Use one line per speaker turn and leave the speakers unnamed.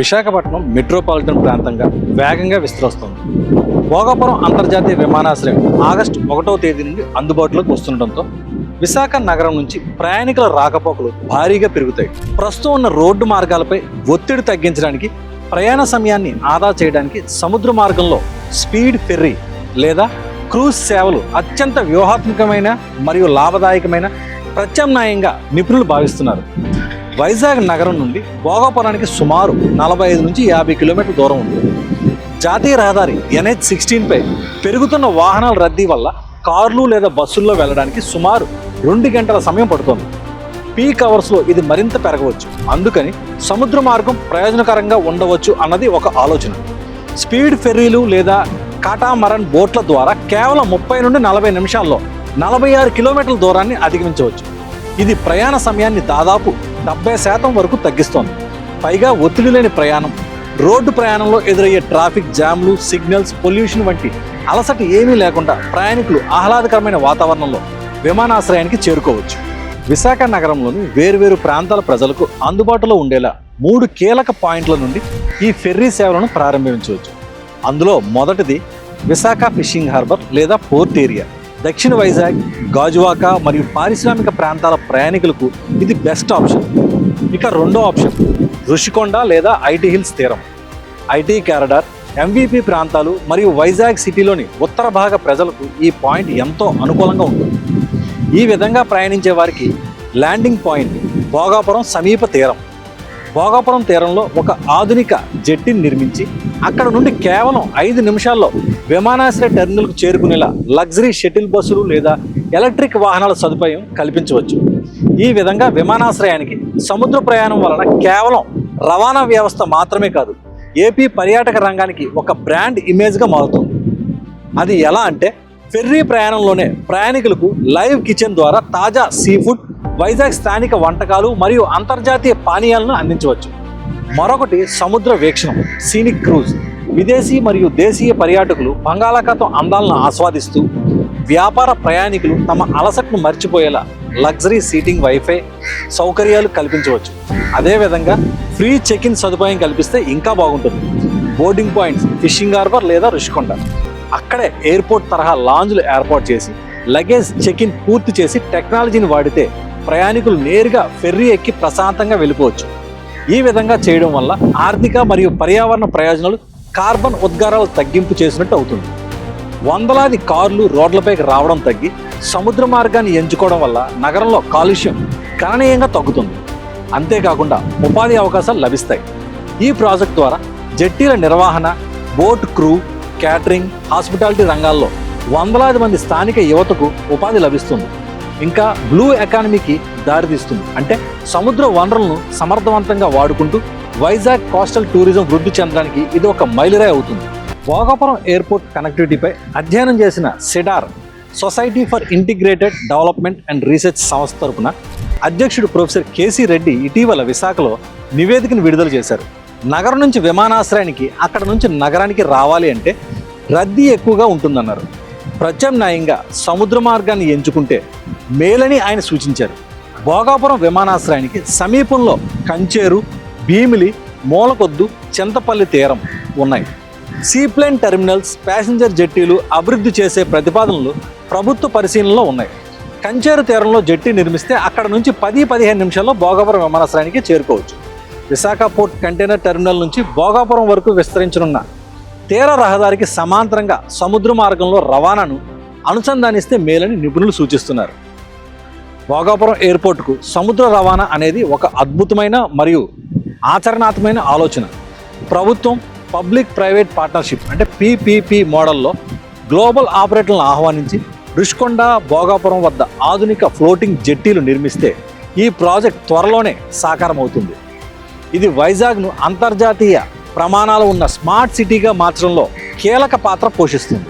Visakhapatnam metropolitan ప్రాంతంగా వేగంగా విస్తరిస్తోంది. భోగాపురం అంతర్జాతీయ విమానాశ్రయం ఆగస్టు 1వ తేదీ నుండి అందుబాటులోకి వస్తుండటంతో విశాఖ నగరం నుంచి ప్రయాణికుల రాకపోకలు భారీగా పెరుగుతాయి. ప్రస్తుతం ఉన్న రోడ్డు మార్గాలపై ఒత్తిడి తగ్గించడానికి, ప్రయాణ సమయాన్ని ఆదా చేయడానికి సముద్ర మార్గంలో స్పీడ్ ఫెర్రీ లేదా క్రూజ్ సేవలు అత్యంత వ్యూహాత్మకమైన మరియు లాభదాయకమైన ప్రత్యామ్నాయంగా నిపుణులు భావిస్తున్నారు. వైజాగ్ నగరం నుండి భోగాపురానికి సుమారు 45 నుంచి 50 కిలోమీటర్ల దూరం ఉంది. జాతీయ రహదారి NH-16పై పెరుగుతున్న వాహనాల రద్దీ వల్ల కార్లు లేదా బస్సుల్లో వెళ్ళడానికి సుమారు 2 గంటల సమయం పడుతుంది. పీక్ అవర్స్లో ఇది మరింత పెరగవచ్చు. అందుకని సముద్ర మార్గం ప్రయోజనకరంగా ఉండవచ్చు అన్నది ఒక ఆలోచన. స్పీడ్ ఫెర్రీలు లేదా కాటామరన్ బోట్ల ద్వారా కేవలం 30 నుండి 40 నిమిషాల్లో 46 కిలోమీటర్ల దూరాన్ని అధిగమించవచ్చు. ఇది ప్రయాణ సమయాన్ని దాదాపు 70% వరకు తగ్గిస్తోంది. పైగా ఒత్తిడి లేని ప్రయాణం, రోడ్డు ప్రయాణంలో ఎదురయ్యే ట్రాఫిక్ జామ్లు, సిగ్నల్స్, పొల్యూషన్ వంటి అలసట ఏమీ లేకుండా ప్రయాణికులు ఆహ్లాదకరమైన వాతావరణంలో విమానాశ్రయానికి చేరుకోవచ్చు. విశాఖ నగరంలోని వేర్వేరు ప్రాంతాల ప్రజలకు అందుబాటులో ఉండేలా 3 కీలక పాయింట్ల నుండి ఈ ఫెర్రీ సేవలను ప్రారంభించవచ్చు. అందులో మొదటిది విశాఖ ఫిషింగ్ హార్బర్ లేదా పోర్ట్ ఏరియా. దక్షిణ వైజాగ్, గాజువాక మరియు పారిశ్రామిక ప్రాంతాల ప్రయాణికులకు ఇది బెస్ట్ ఆప్షన్. ఇక రెండో ఆప్షన్ రుషికొండ లేదా ఐటీ హిల్స్ తీరం. ఐటీ కారిడార్, MVP ప్రాంతాలు మరియు వైజాగ్ సిటీలోని ఉత్తర భాగ ప్రజలకు ఈ పాయింట్ ఎంతో అనుకూలంగా ఉంటుంది. ఈ విధంగా ప్రయాణించే వారికి ల్యాండింగ్ పాయింట్ భోగాపురం సమీప తీరం. భోగాపురం తీరంలో ఒక ఆధునిక జెట్టీని నిర్మించి అక్కడ నుండి కేవలం 5 నిమిషాల్లో విమానాశ్రయ టెర్మినల్కు చేరుకునేలా లగ్జరీ షటిల్ బస్సులు లేదా ఎలక్ట్రిక్ వాహనాల సదుపాయం కల్పించవచ్చు. ఈ విధంగా విమానాశ్రయానికి సముద్ర ప్రయాణం వలన కేవలం రవాణా వ్యవస్థ మాత్రమే కాదు, ఏపీ పర్యాటక రంగానికి ఒక బ్రాండ్ ఇమేజ్గా మారుతుంది. అది ఎలా అంటే, ఫెర్రీ ప్రయాణంలోనే ప్రయాణికులకు లైవ్ కిచెన్ ద్వారా తాజా సీ ఫుడ్, వైజాగ్ స్థానిక వంటకాలు మరియు అంతర్జాతీయ పానీయాలను అందించవచ్చు. మరొకటి సముద్ర వీక్షణం, సీనిక్ క్రూజ్. విదేశీ మరియు దేశీయ పర్యాటకులు బంగాళాఖాతం అందాలను ఆస్వాదిస్తూ, వ్యాపార ప్రయాణికులు తమ అలసటను మర్చిపోయేలా లగ్జరీ సీటింగ్, వైఫై సౌకర్యాలు కల్పించవచ్చు. అదేవిధంగా ఫ్రీ చెక్ ఇన్ సదుపాయం కల్పిస్తే ఇంకా బాగుంటుంది. బోర్డింగ్ పాయింట్స్ ఫిషింగ్ హార్బర్ లేదా రుషికొండ. అక్కడే ఎయిర్పోర్ట్ తరహా లాంజ్లు ఏర్పాటు చేసి లగేజ్ చెక్ ఇన్ పూర్తి చేసి టెక్నాలజీని వాడితే ప్రయాణికులు నేరుగా ఫెర్రీ ఎక్కి ప్రశాంతంగా వెళ్ళిపోవచ్చు. ఈ విధంగా చేయడం వల్ల ఆర్థిక మరియు పర్యావరణ ప్రయోజనాలు, కార్బన్ ఉద్గారాలు తగ్గింపు చేసినట్టు అవుతుంది. వందలాది కార్లు రోడ్లపైకి రావడం తగ్గి సముద్ర మార్గాన్ని ఎంచుకోవడం వల్ల నగరంలో కాలుష్యం గణనీయంగా తగ్గుతుంది. అంతేకాకుండా ఉపాధి అవకాశాలు లభిస్తాయి. ఈ ప్రాజెక్ట్ ద్వారా జెట్టీల నిర్వహణ, బోట్ క్రూ, క్యాటరింగ్, హాస్పిటాలిటీ రంగాల్లో వందలాది మంది స్థానిక యువతకు ఉపాధి లభిస్తుంది. ఇంకా బ్లూ ఎకానమీకి దారితీస్తుంది. అంటే సముద్ర వనరులను సమర్థవంతంగా వాడుకుంటూ వైజాగ్ కోస్టల్ టూరిజం వృద్ధి చెందడానికి ఇది ఒక మైలురాయి అవుతుంది. భోగాపురం ఎయిర్పోర్ట్ కనెక్టివిటీపై అధ్యయనం చేసిన cider, society for integrated development and research సంస్థ తరపున అధ్యక్షుడు ప్రొఫెసర్ కేసీ రెడ్డి ఇటీవల విశాఖలో నివేదికను విడుదల చేశారు. నగరం నుంచి విమానాశ్రయానికి, అక్కడ నుంచి నగరానికి రావాలి అంటే రద్దీ ఎక్కువగా ఉంటుందన్నారు. ప్రత్యామ్నాయంగా సముద్ర మార్గాన్ని ఎంచుకుంటే మేలని ఆయన సూచించారు. భోగాపురం విమానాశ్రయానికి సమీపంలో కంచేరు, భీమిలి, మూలకొద్దు, చింతపల్లి తీరం ఉన్నాయి. సీప్లేన్ టెర్మినల్స్, ప్యాసింజర్ జెట్టీలు అభివృద్ధి చేసే ప్రతిపాదనలు ప్రభుత్వ పరిశీలనలో ఉన్నాయి. కంచేరు తీరంలో జెట్టీ నిర్మిస్తే అక్కడ నుంచి 10-15 నిమిషాల్లో భోగాపురం విమానాశ్రయానికి చేరుకోవచ్చు. విశాఖ పోర్ట్ కంటైనర్ టెర్మినల్ నుంచి భోగాపురం వరకు విస్తరించనున్న తీర రహదారికి సమాంతరంగా సముద్ర మార్గంలో రవాణాను అనుసంధానిస్తే మేలని నిపుణులు సూచిస్తున్నారు. భోగాపురం ఎయిర్పోర్టుకు సముద్ర రవాణా అనేది ఒక అద్భుతమైన మరియు ఆచరణాత్మకమైన ఆలోచన. ప్రభుత్వం పబ్లిక్ ప్రైవేట్ పార్ట్నర్షిప్ అంటే PPP మోడల్లో గ్లోబల్ ఆపరేటర్లను ఆహ్వానించి రుషికొండ, భోగాపురం వద్ద ఆధునిక ఫ్లోటింగ్ జెట్టీలు నిర్మిస్తే ఈ ప్రాజెక్ట్ త్వరలోనే సాకారం అవుతుంది. ఇది వైజాగ్ను అంతర్జాతీయ ప్రమాణాలు ఉన్న స్మార్ట్ సిటీగా మార్చడంలో కీలక పాత్ర పోషిస్తుంది.